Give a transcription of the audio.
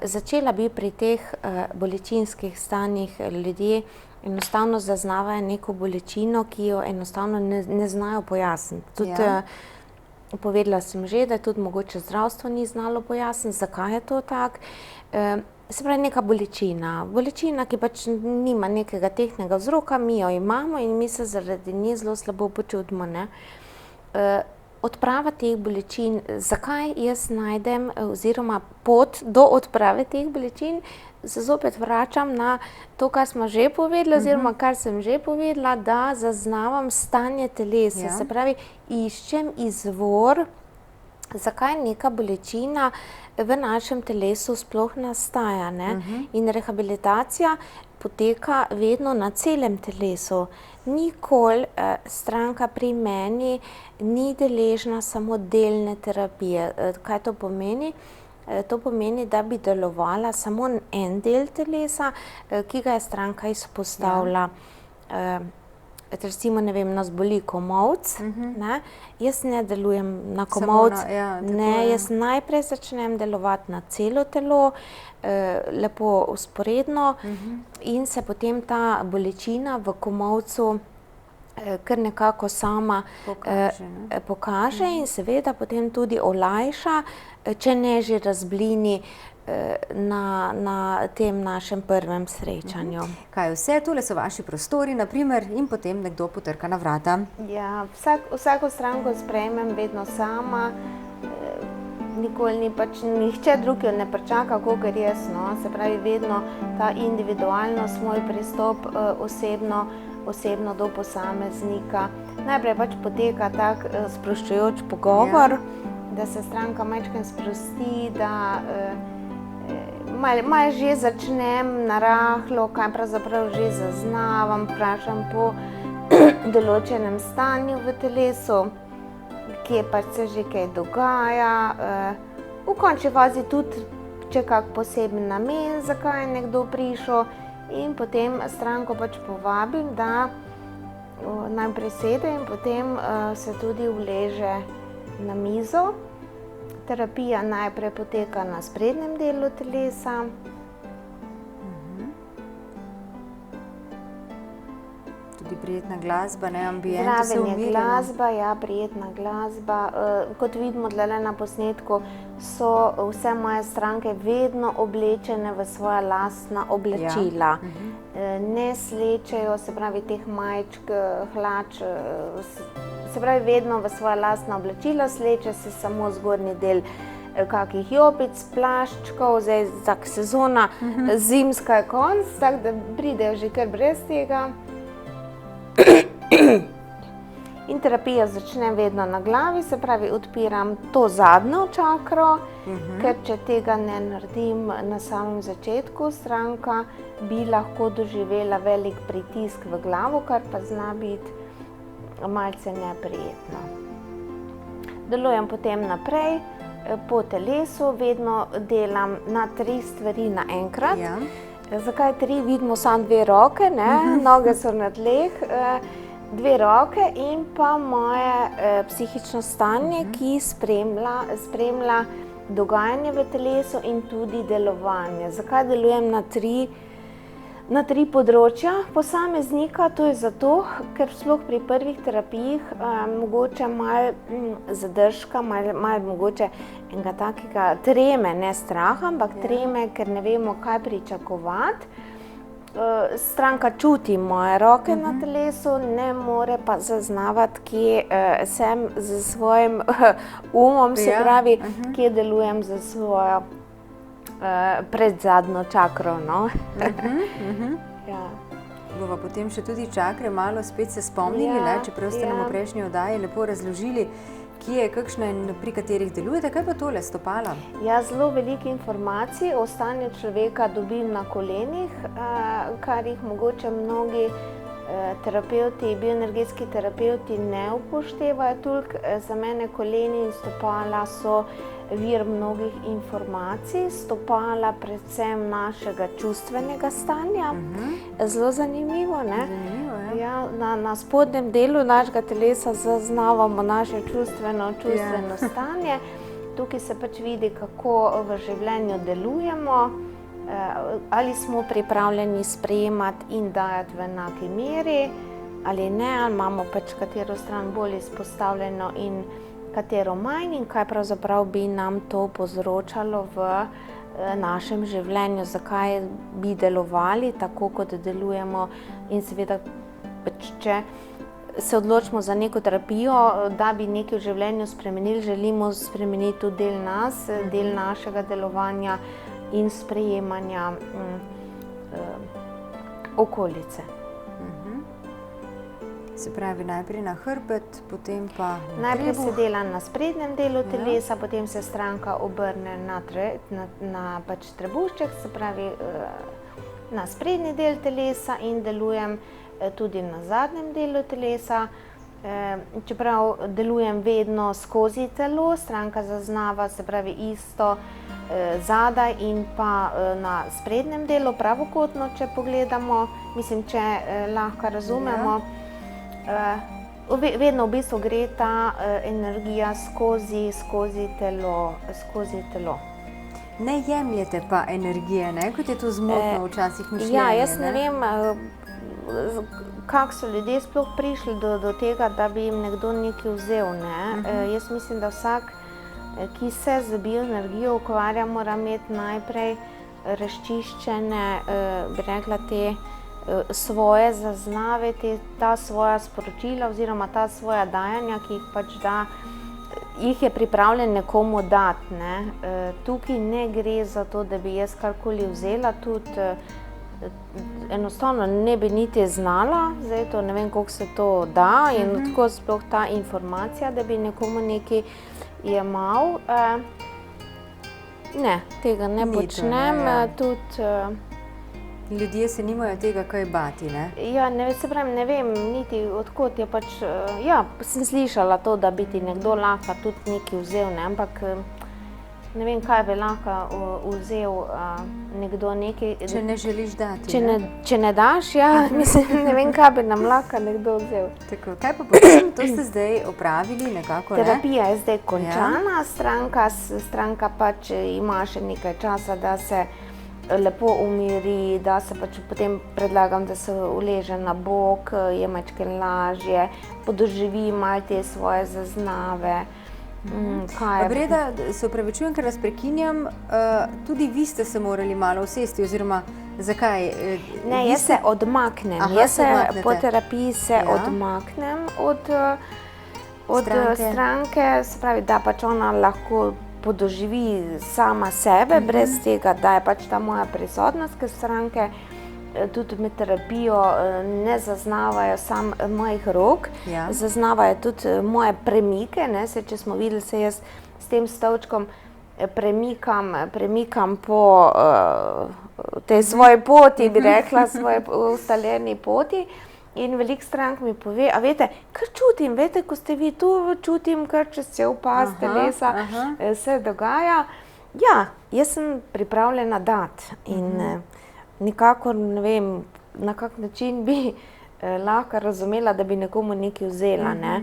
Začela bi pri teh bolečinskih stanjih ljudje enostavno zaznavajo neko bolečino, ki jo enostavno ne znajo pojasniti. Tudi povedala sem že, da tudi mogoče zdravstvo ni znalo pojasniti, zakaj je to tako. Se pravi, neka bolečina, ki pač nima nekega tehtnega vzroka, mi jo imamo in mi se zaradi nje zelo slabo počutimo, ne. Odprava teh bolečin, zakaj jaz najdem oziroma pot do odprave teh bolečin, se zopet vračam na to, kar smo že povedali oziroma kar sem že povedala, da zaznavam stanje telesa. Se pravi, iščem izvor, zakaj neka bolečina v našem telesu sploh nastaja, ne. In rehabilitacija poteka vedno na celem telesu. Nikoli stranka pri meni ni deležna samo delne terapije. Kaj to pomeni? To pomeni, da bi delovala samo en del telesa, ki ga je stranka izpostavila. Recimo, ne vem, nas boli komolec, ne, jaz ne delujem na komolec, ne, jaz najprej začnem delovati na celo telo, lepo vzporedno in se potem ta bolečina v komolcu kar nekako sama pokaže in seveda potem tudi olajša, če ne že razblini na tem našem prvem srečanju. Kaj vse, tule so vaši prostori, na primer, in potem nekdo potrka na vrata. Ja, vsako stranko sprejmem vedno sama, nikoli ni pač nihče drug jo ne pričaka, kakor jaz, no. Se pravi, vedno ta individualnost, moj pristop osebno do posameznika. Najprej pač poteka tak sproščujoč pogovor, da se stranka majčkeno sprosti, da malo že začnem narahlo, kaj pravzaprav že zaznavam, vprašam po določenem stanju v telesu, kje pač se že kaj dogaja. V končni fazi tudi, če kak poseben namen, zakaj je nekdo prišel, in potem stranko pač povabim, da naj prisede in potem se tudi uleže na mizo. Terapija najprej poteka na sprednjem delu telesa. Tudi prijetna glasba, ne, ambient se Zraven je glasba, ja, prijetna glasba. Kot vidimo tulele na posnetku, so vse moje stranke vedno oblečene v svoja lastna oblačila. Ne slečejo, se pravi, teh majčk, hlač, se pravi, vedno v svoja lastna oblačila, sleče se samo zgornji del kakih jopic, plaščkov, zdaj tako sezona zimska je konec, tako da pridejo že kar brez tega. In terapijo začnem vedno na glavi, se pravi, odpiram to zadnjo čakro, ker če tega ne naredim na samem začetku, stranka bi lahko doživela velik pritisk v glavo, kar pa zna biti malce neprijetno. Delujem potem naprej po telesu, vedno delam na 3 stvari naenkrat. Zakaj 3? Vidimo samo 2 roke, ne, noge so na tleh, 2 roke in pa moje psihično stanje, ki spremlja dogajanje v telesu in tudi delovanje. Zakaj delujem na 3 področja posameznika? To je zato, ker sploh pri prvih terapijah mogoče malo zadržka, malo mogoče enega takega treme, ne straha, ampak treme, ker ne vemo, kaj pričakovati. Stranka čuti moje roke na telesu, ne more pa zaznavati, kje sem s svojim umom, se pravi, kje delujem za svojo predzadnjo čakro, no. Bova potem še tudi čakre malo spet se spomnili, ne, čeprav ste nam v prejšnji oddaji lepo razložili, kje je kakšna in pri katerih delujete. Kaj pa tole, stopala? Ja, zelo veliko informacij o stanju človeka dobim na kolenih, kar jih mogoče mnogi terapevti, bioenergetski terapevti ne upoštevajo toliko. Za mene koleni in stopala so vir mnogih informacij, stopala predvsem našega čustvenega stanja. Zelo zanimivo, ne? Ja, na spodnjem delu našega telesa zaznavamo naše čustveno stanje. tukaj se pač vidi, kako v življenju delujemo, ali smo pripravljeni sprejemati in dajati v enaki meri, ali ne, ali imamo pač katero stran bolj izpostavljeno in katero manj in kaj pravzaprav bi nam to povzročalo v našem življenju, zakaj bi delovali tako, kot delujemo in seveda, pač, če se odločimo za neko terapijo, da bi nekaj v življenju spremenili, želimo spremeniti tudi del nas, del našega delovanja in sprejemanja okolice. Se pravi, najprej na hrbet, potem pa na Najprej trebuh. se dela na sprednjem delu telesa, potem se stranka obrne na pač trebušček, se pravi na sprednji del telesa in delujem tudi na zadnjem delu telesa. Čeprav delujem vedno skozi telo, stranka zaznava, se pravi isto zadaj in pa na sprednjem delu, pravokotno, če pogledamo, mislim, če lahko razumemo. Vedno v bistvu gre ta energija skozi telo. Ne jemljete pa energije, ne? Kot je to zmotno včasih mišljenje. Ja, jaz ne vem, kako so ljudje sploh prišli do tega, da bi jim nekdo nekaj vzel, ne? Jaz mislim, da vsak, ki se z bioenergijo ukvarja, mora imeti najprej razčiščene, bi rekla, te svoje zaznave, ta svoja sporočila oziroma ta svoja dajanja, ki jih pač da, jih je pripravljen nekomu dati, ne. Tukaj ne gre za to, da bi jaz karkoli vzela, tudi enostavno ne bi niti znala, zdaj to ne vem, koliko se to da in tako sploh ta informacija, da bi nekomu nekaj jemal. Ne, tega ne počnem, tudi ljudje se nimajo tega kaj bati, ne? Ja, se pravi, ne vem niti od kod je pač, ja, sem slišala to, da bi ti nekdo lahko tudi nekaj vzel, ne, ampak ne vem, kaj bi lahko vzel nekdo nekaj. Če ne želiš dati, Če ne daš, ja, mislim, ne vem, kaj bi nam lahko nekdo vzel. Tako, kaj pa potem, to ste zdaj opravili nekako, ne? Terapija je zdaj končana, stranka pač ima še nekaj časa, da se lepo umiri, da se pač potem predlagam, da se uleže na bok, je majčkeno lažje, podoživi malo te svoje zaznave. Breda, se opravičujem, ker vas prekinjam, tudi vi ste se morali malo usesti, oziroma zakaj? Ne, jaz se odmaknem. Po terapiji se odmaknem od stranke, se pravi, da pač ona lahko podoživi sama sebe, brez tega, da je pač ta moja prisotnost, ker stranke tudi med terapijo ne zaznavajo samo mojih rok, zaznavajo tudi moje premike, ne, se če smo videli, se jaz s tem stolčkom premikam po tej svoji poti, bi rekla, svoji ustaljeni poti. In veliko strank mi pove, a veste, kar čutim, veste, ko ste vi tu, čutim kar čez cel pas telesa, se dogaja. Ja, jaz sem pripravljena dati in nikakor ne vem, na kak način bi lahko razumela, da bi nekomu nekaj vzela, ne.